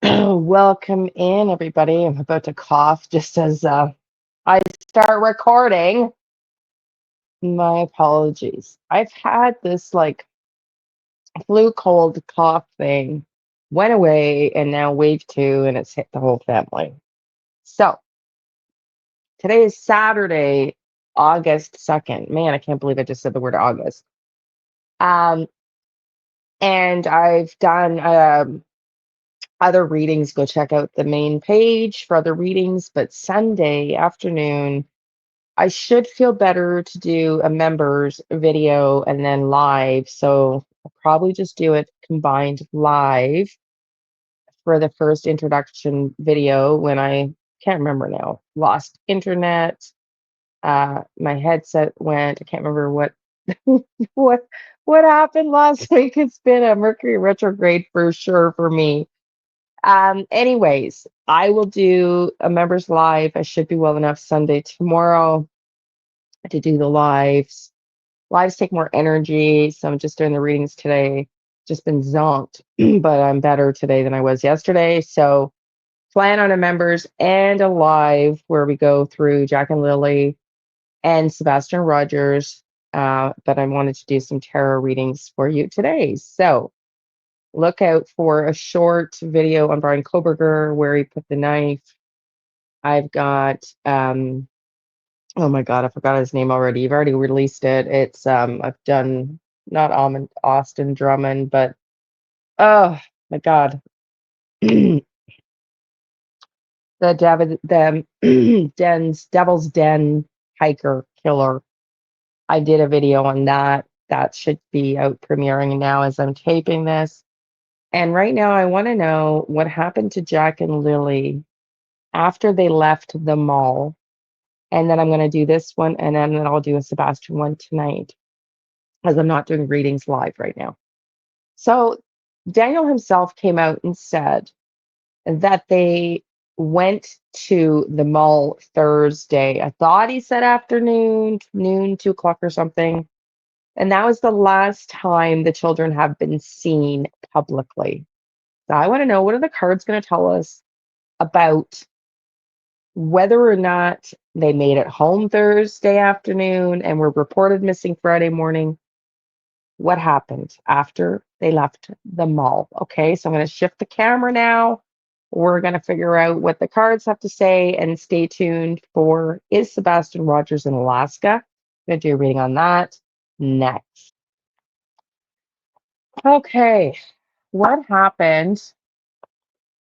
Welcome in, everybody. I'm about to cough just as I start recording. My apologies. I've had this like flu cold cough thing, went away, and now wave two, and it's hit the whole family. So today is Saturday, August 2nd. Man, I can't believe I just said the word August. Um, and I've done other readings. Go check out the main page for other readings. But Sunday afternoon, I should feel better to do a members video and then live. So I'll probably just do it combined live for the first introduction video when I can't remember now. Lost internet. My headset went. I can't remember what what happened last week. It's been a Mercury retrograde for sure for me. Anyways, I will do a members live. I should be well enough Sunday tomorrow to do the lives. Lives take more energy, so I'm just doing the readings today. Just been zonked, but I'm better today than I was yesterday. So plan on a members and a live where we go through Jack and Lilly and Sebastian Rogers. But I wanted to do some tarot readings for you today. So look out for a short video on Brian Koberger where he put the knife. I've got oh my God, I forgot his name already. You've already released it. It's I've done not Austin Drummond, but oh my God. The Devil's Den hiker killer. I did a video on that. That should be out premiering now as I'm taping this. And right now I want to know what happened to Jack and Lily after they left the mall. And then I'm going to do this one, and then I'll do a Sebastian one tonight, as I'm not doing readings live right now. So Daniel himself came out and said that they went to the mall Thursday. I thought he said afternoon, noon, 2 o'clock or something. And that was the last time the children have been seen publicly. So I want to know, what are the cards going to tell us about whether or not they made it home Thursday afternoon and were reported missing Friday morning? What happened after they left the mall? Okay, so I'm going to shift the camera now. We're going to figure out what the cards have to say, and stay tuned for Is Sebastian Rogers in Alaska? I'm going to do a reading on that next. Okay, what happened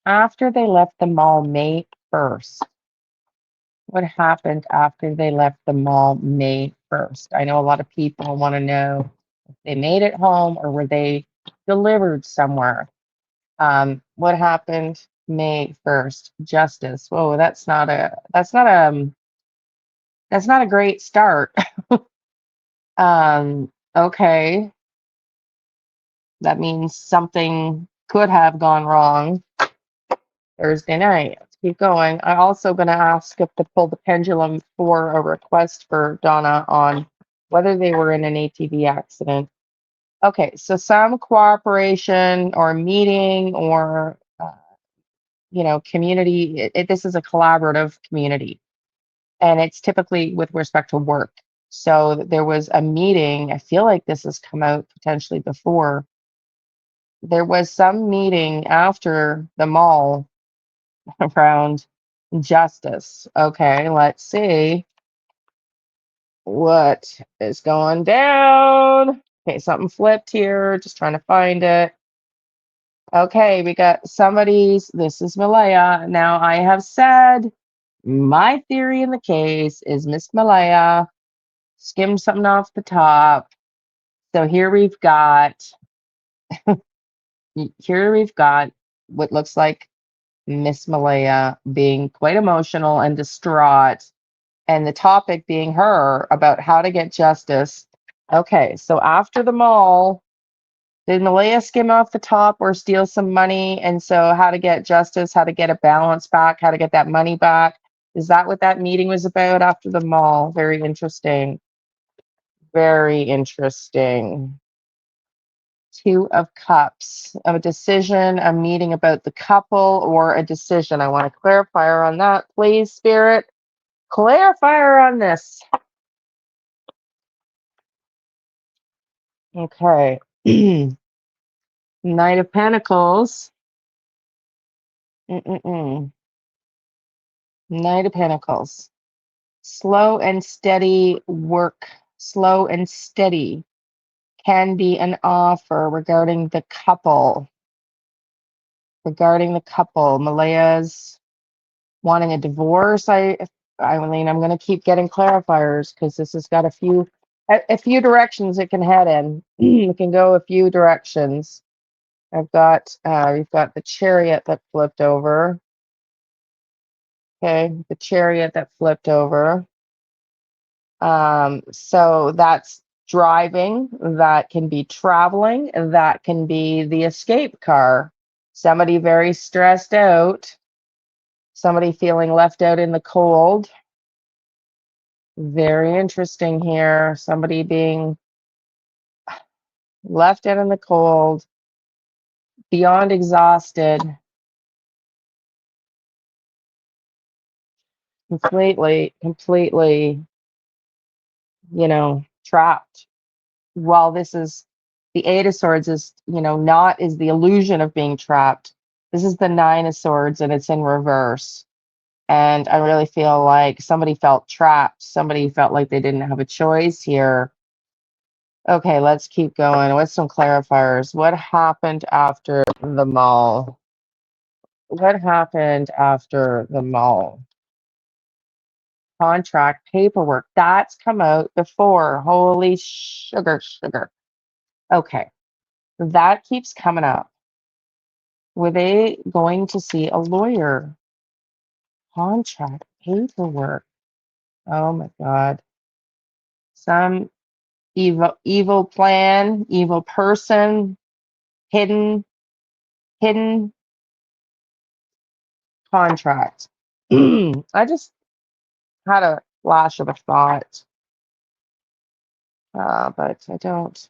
after they left the mall May 1st? What happened after they left the mall May 1st? I know a lot of people want to know if they made it home or were they delivered somewhere. What happened May 1st? Justice. Whoa, that's not a great start. Okay. That means something could have gone wrong Thursday night. Let's keep going. I'm also going to ask if to pull the pendulum for a request for Donna on whether they were in an ATV accident. Okay, so some cooperation or meeting or community. This is a collaborative community, and it's typically with respect to work. So there was a meeting. I feel like this has come out potentially before. There was some meeting after the mall around justice. Okay, let's see what is going down. Okay, something flipped here. Just trying to find it. Okay, we got this is Malaya. Now, I have said my theory in the case is Miss Malaya skimmed something off the top. So here we've got what looks like Miss Malaya being quite emotional and distraught, and the topic being her about how to get justice. Okay, so after the mall, did Malaya skim off the top or steal some money? And so how to get justice, how to get a balance back, how to get that money back. Is that what that meeting was about after the mall? Very interesting. Very interesting. Two of Cups, a decision, a meeting about the couple, or a decision. I want a clarifier on that, please, Spirit. Clarifier on this. Okay. Knight of Pentacles. Knight of Pentacles. Slow and steady work. Slow and steady can be an offer regarding the couple. Regarding the couple. Malaya's wanting a divorce. Eileen, I'm going to keep getting clarifiers because this has got a few directions it can head in. It can go a few directions. We've got the Chariot that flipped over. Okay, the Chariot that flipped over. So that's driving, that can be traveling, that can be the escape car. Somebody very stressed out, somebody feeling left out in the cold. Very interesting here. Somebody being left out in the cold, beyond exhausted, completely, trapped. While this is the Eight of Swords is, not is the illusion of being trapped. This is the Nine of Swords and it's in reverse. And I really feel like somebody felt trapped. Somebody felt like they didn't have a choice here. Okay, let's keep going with some clarifiers. What happened after the mall? What happened after the mall? Contract, paperwork, that's come out before. Holy sugar. Okay, that keeps coming up. Were they going to see a lawyer? Contract, paperwork. Oh my God. Some evil plan, evil person, hidden contract. I just had a flash of a thought, but I don't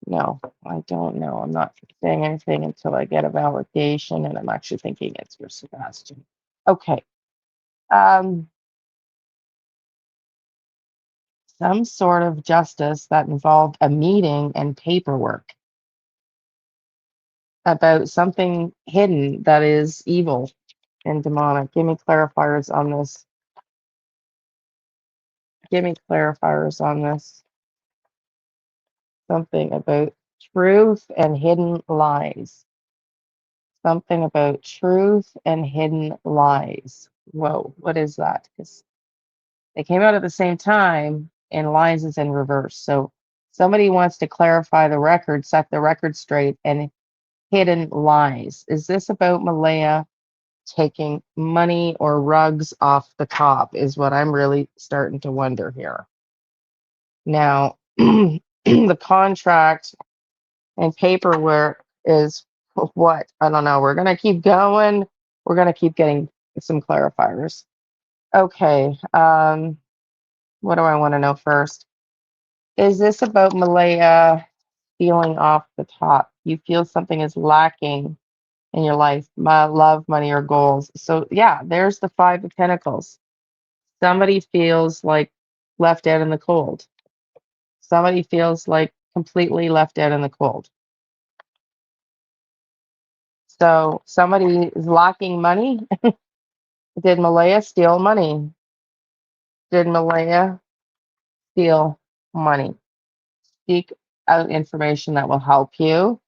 know. I don't know. I'm not saying anything until I get a validation, and I'm actually thinking it's for Sebastian. Okay. Some sort of justice that involved a meeting and paperwork about something hidden that is evil and demonic. Give me clarifiers on this. Give me clarifiers on this. Something about truth and hidden lies. Something about truth and hidden lies. Whoa, what is that? Because they came out at the same time and lies is in reverse. So somebody wants to clarify the record, set the record straight, and hidden lies. Is this about Malaya taking money or rugs off the top is what I'm really starting to wonder here. Now, the contract and paperwork is what? I don't know. We're going to keep going. We're going to keep getting some clarifiers. Okay. What do I want to know first? Is this about Malaya feeling off the top? You feel something is lacking in your life, love, money, or goals. So yeah, there's the Five of Pentacles. Somebody feels like left out in the cold. Somebody feels like completely left out in the cold. So somebody is lacking money. Did Malaya steal money? Did Malaya steal money? Seek out information that will help you.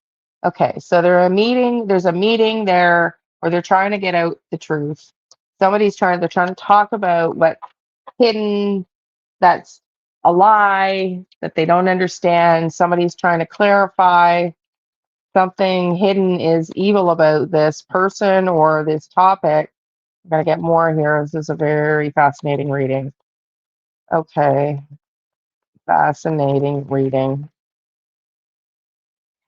Okay, so there's a meeting there where they're trying to get out the truth. They're trying to talk about what hidden, that's a lie that they don't understand. Somebody's trying to clarify something hidden is evil about this person or this topic. I'm going to get more here. This is a very fascinating reading. Okay, fascinating reading.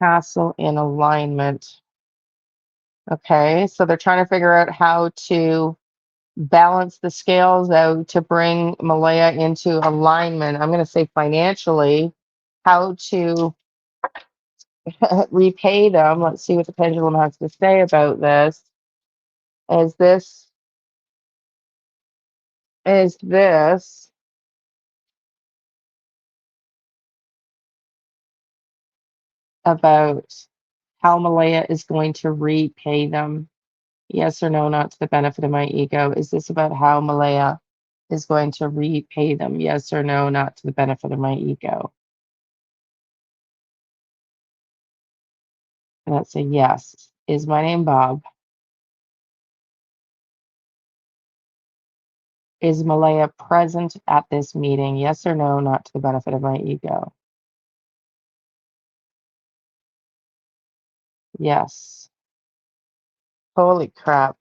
Castle in alignment. Okay, so they're trying to figure out how to balance the scales out to bring Malaya into alignment. I'm going to say financially, how to repay them. Let's see what the pendulum has to say about this. Is this is this about how Malaya is going to repay them? Yes or no, not to the benefit of my ego. Is this about how Malaya is going to repay them? Yes or no, not to the benefit of my ego. And that's a yes. Is my name Bob? Is Malaya present at this meeting? Yes or no, not to the benefit of my ego. Yes. Holy crap.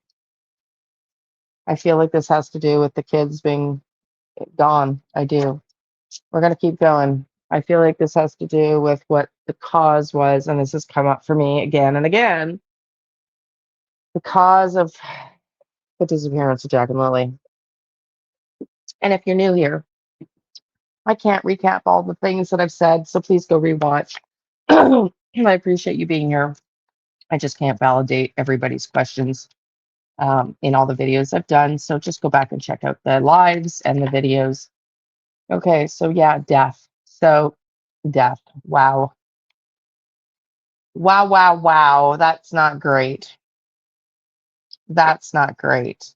I feel like this has to do with the kids being gone. I do. We're going to keep going. I feel like this has to do with what the cause was, and this has come up for me again and again. The cause of the disappearance of Jack and Lily. And if you're new here, I can't recap all the things that I've said, so please go rewatch. I appreciate you being here. I just can't validate everybody's questions in all the videos I've done, so just go back and check out the lives and the videos. Okay, so yeah, death. So, death. Wow. Wow, wow, wow. That's not great. That's not great.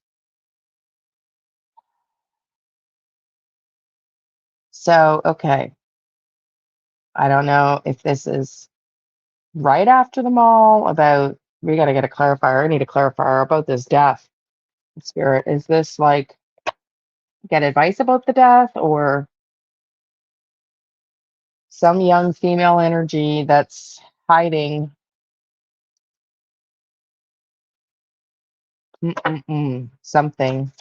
So, okay. I don't know if this is right after the mall about, we got to get a clarifier. I need a clarifier about this death. Spirit, is this like get advice about the death or some young female energy that's hiding something?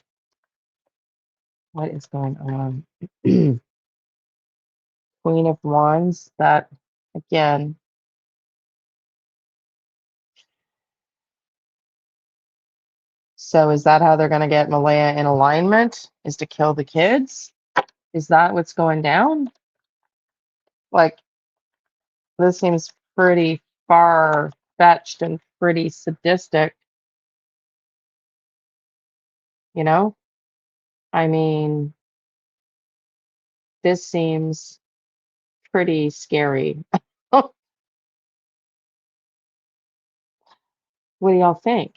What is going on? Queen of Wands, that again. So is that how they're going to get Malaya in alignment? Is to kill the kids? Is that what's going down? Like, this seems pretty far fetched and pretty sadistic, you know? I mean, this seems pretty scary. What do y'all think?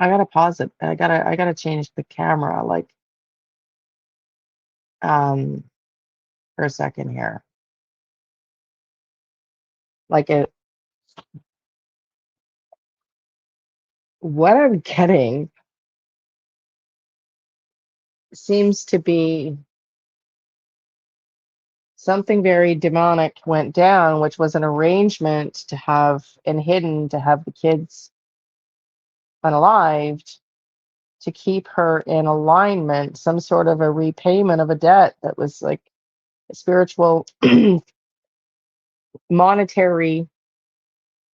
I gotta pause it. I gotta change the camera like um for a second here. Like it what I'm getting seems to be something very demonic went down, which was an arrangement to have and hidden to have the kids unalived to keep her in alignment, some sort of a repayment of a debt that was like a spiritual, monetary,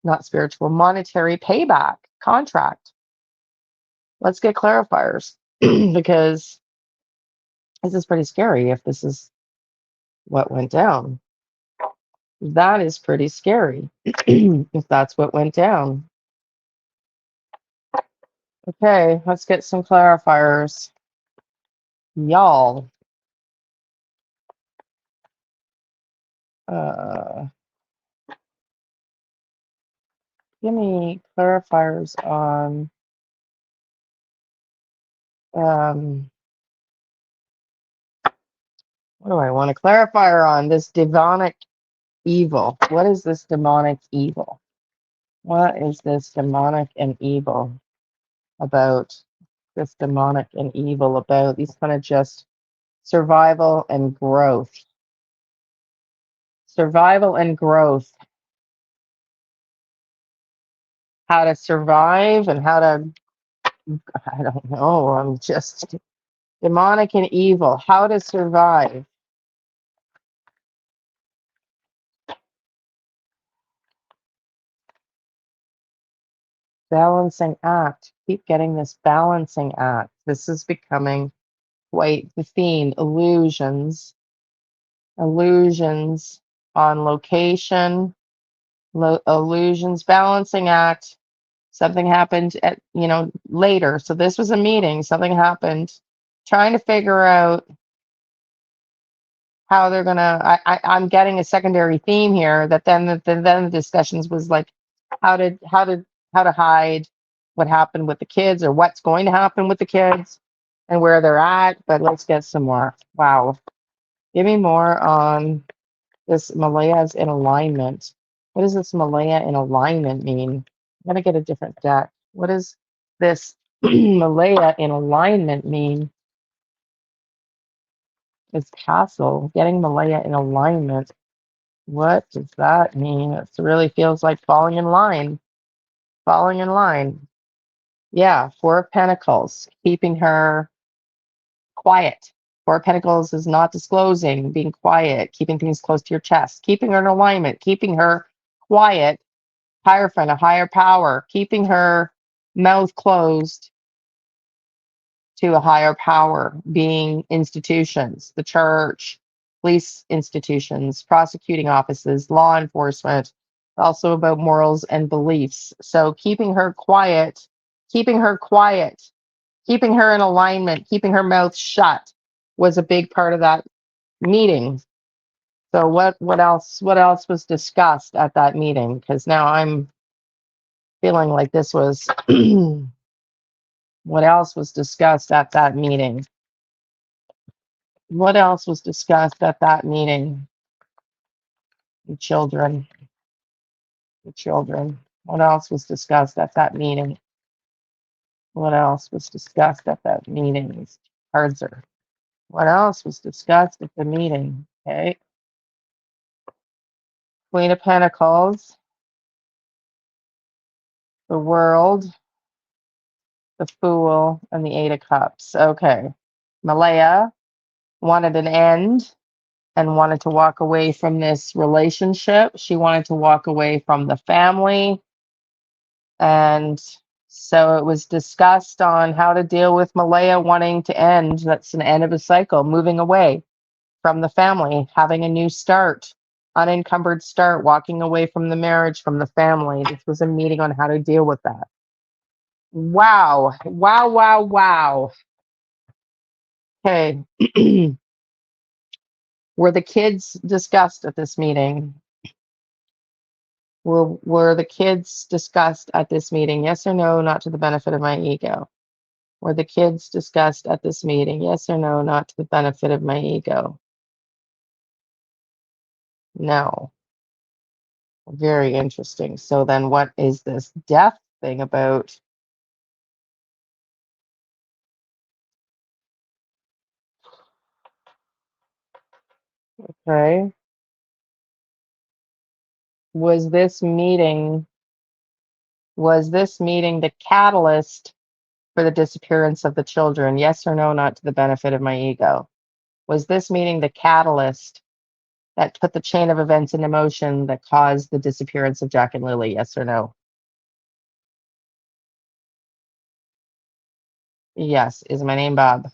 not spiritual, monetary payback contract. Let's get clarifiers because this is pretty scary if this is what went down. That is pretty scary if that's what went down. Okay, let's get some clarifiers. Y'all. Uh, Give me clarifiers on um, what do I want a clarifier on? This demonic evil. What is this demonic evil? What is this demonic and evil about? This demonic and evil about these kind of just survival and growth. Survival and growth. How to survive and how to, I don't know, I'm just demonic and evil. How to survive. Balancing act. Keep getting this balancing act. This is becoming quite the theme. Illusions. Illusions. on location, illusions, balancing act. Something happened at, later. So this was a meeting. Something happened. Trying to figure out how they're gonna. I'm getting a secondary theme here that then the discussions was like how to hide what happened with the kids or what's going to happen with the kids and where they're at. But let's get some more. Wow, give me more on this Malaya's in alignment. What does this Malaya in alignment mean? I'm gonna get a different deck. What does this Malaya in alignment mean? It's castle. Getting Malaya in alignment. What does that mean? It really feels like falling in line. Falling in line. Yeah, Four of Pentacles. Keeping her quiet. Four of Pentacles is not disclosing, being quiet, keeping things close to your chest, keeping her in alignment, keeping her quiet, Hierophant, a higher power, keeping her mouth closed to a higher power, being institutions, the church, police institutions, prosecuting offices, law enforcement, also about morals and beliefs. So keeping her quiet, keeping her in alignment, keeping her mouth shut was a big part of that meeting. So what else was discussed at that meeting? Because now I'm feeling like this was what else was discussed at that meeting? What else was discussed at that meeting? The children, the children. What else was discussed at that meeting? What else was discussed at that meeting? These cards are. What else was discussed at the meeting? Okay. Queen of Pentacles, the World, the Fool, and the Eight of Cups. Okay. Malaya wanted an end and wanted to walk away from this relationship. She wanted to walk away from the family. And so it was discussed on how to deal with Malaya wanting to end. That's an end of a cycle, moving away from the family, having a new start, unencumbered start, walking away from the marriage, from the family. This was a meeting on how to deal with that. Wow. Wow, wow, wow. Okay. Were the kids discussed at this meeting? Were the kids discussed at this meeting? Yes or no, not to the benefit of my ego? Were the kids discussed at this meeting? Yes or no, not to the benefit of my ego? No. Very interesting. So then what is this death thing about? Okay. Was this meeting the catalyst for the disappearance of the children? Yes or no, not to the benefit of my ego? Was this meeting the catalyst that put the chain of events into motion that caused the disappearance of Jack and Lily? Yes or no? Yes. Is my name Bob?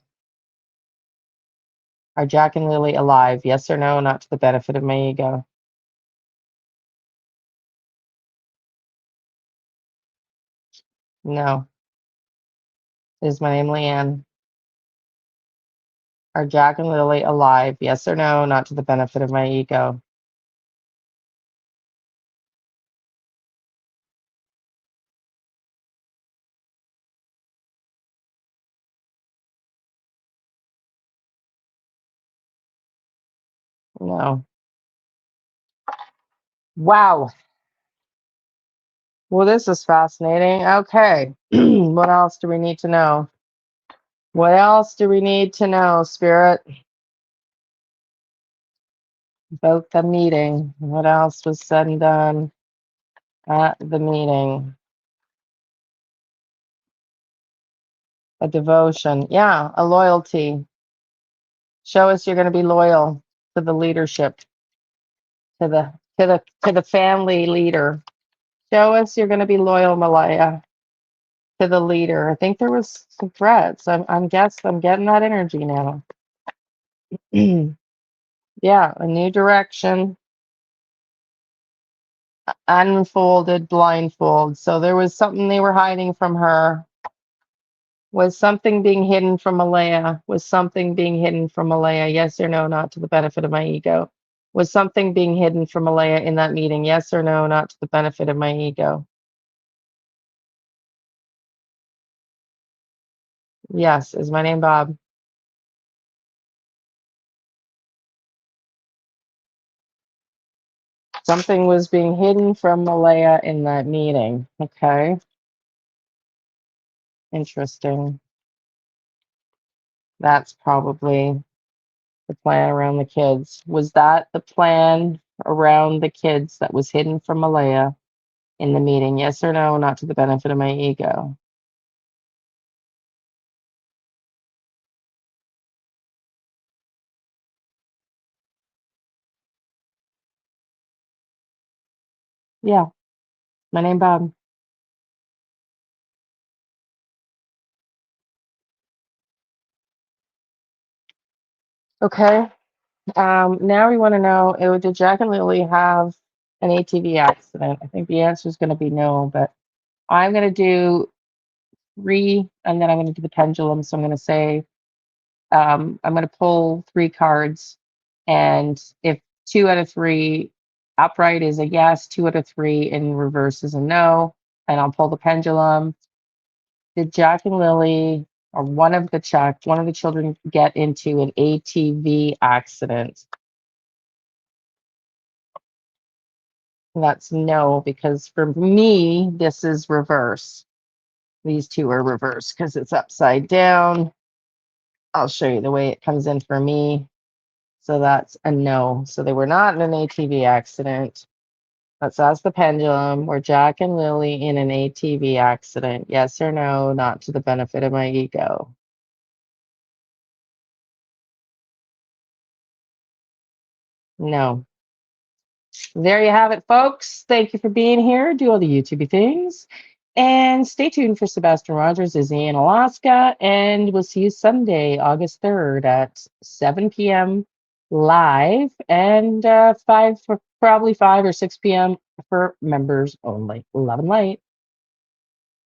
Are Jack and Lily alive? Yes or no, not to the benefit of my ego? No. Is my name Liane? Are Jack and Lily alive? Yes or no, not to the benefit of my ego? No. Wow. Well, this is fascinating. Okay. What else do we need to know? What else do we need to know, Spirit? About the meeting. What else was said and done at the meeting? A devotion. Yeah, a loyalty. Show us you're going to be loyal to the leadership, to the family leader. Show us you're going to be loyal, Malaya, to the leader. I think there was some threats. I'm getting that energy now. Yeah, a new direction. Unfolded blindfold. So there was something they were hiding from her. Was something being hidden from Malaya? Was something being hidden from Malaya? Yes or no, not to the benefit of my ego. Was something being hidden from Malaya in that meeting? Yes or no, not to the benefit of my ego. Yes. Is my name Bob? Something was being hidden from Malaya in that meeting. Okay. Interesting. That's probably the plan around the kids. Was that the plan around the kids that was hidden from Malaya in the meeting? Yes or no, not to the benefit of my ego. Yeah, my name Bob. Okay. Now we want to know, did Jack and Lily have an ATV accident? I think the answer is going to be no, but I'm going to do three, and then I'm going to do the pendulum. So I'm going to say, I'm going to pull three cards, and if two out of three upright is a yes, two out of three in reverse is a no, and I'll pull the pendulum. Did Jack and Lily, or one of the children, get into an ATV accident? That's no, because for me, this is reverse. These two are reverse because it's upside down. I'll show you the way it comes in for me. So that's a no. So they were not in an ATV accident. Let's ask the pendulum. Were Jack and Lily in an ATV accident? Yes or no, not to the benefit of my ego. No. There you have it, folks. Thank you for being here. Do all the YouTubey things. And stay tuned for Sebastian Rogers, Izzy in Alaska. And we'll see you Sunday, August 3rd at 7 p.m. live, and 5 for probably 5 or 6 p.m. for members only. Love and light.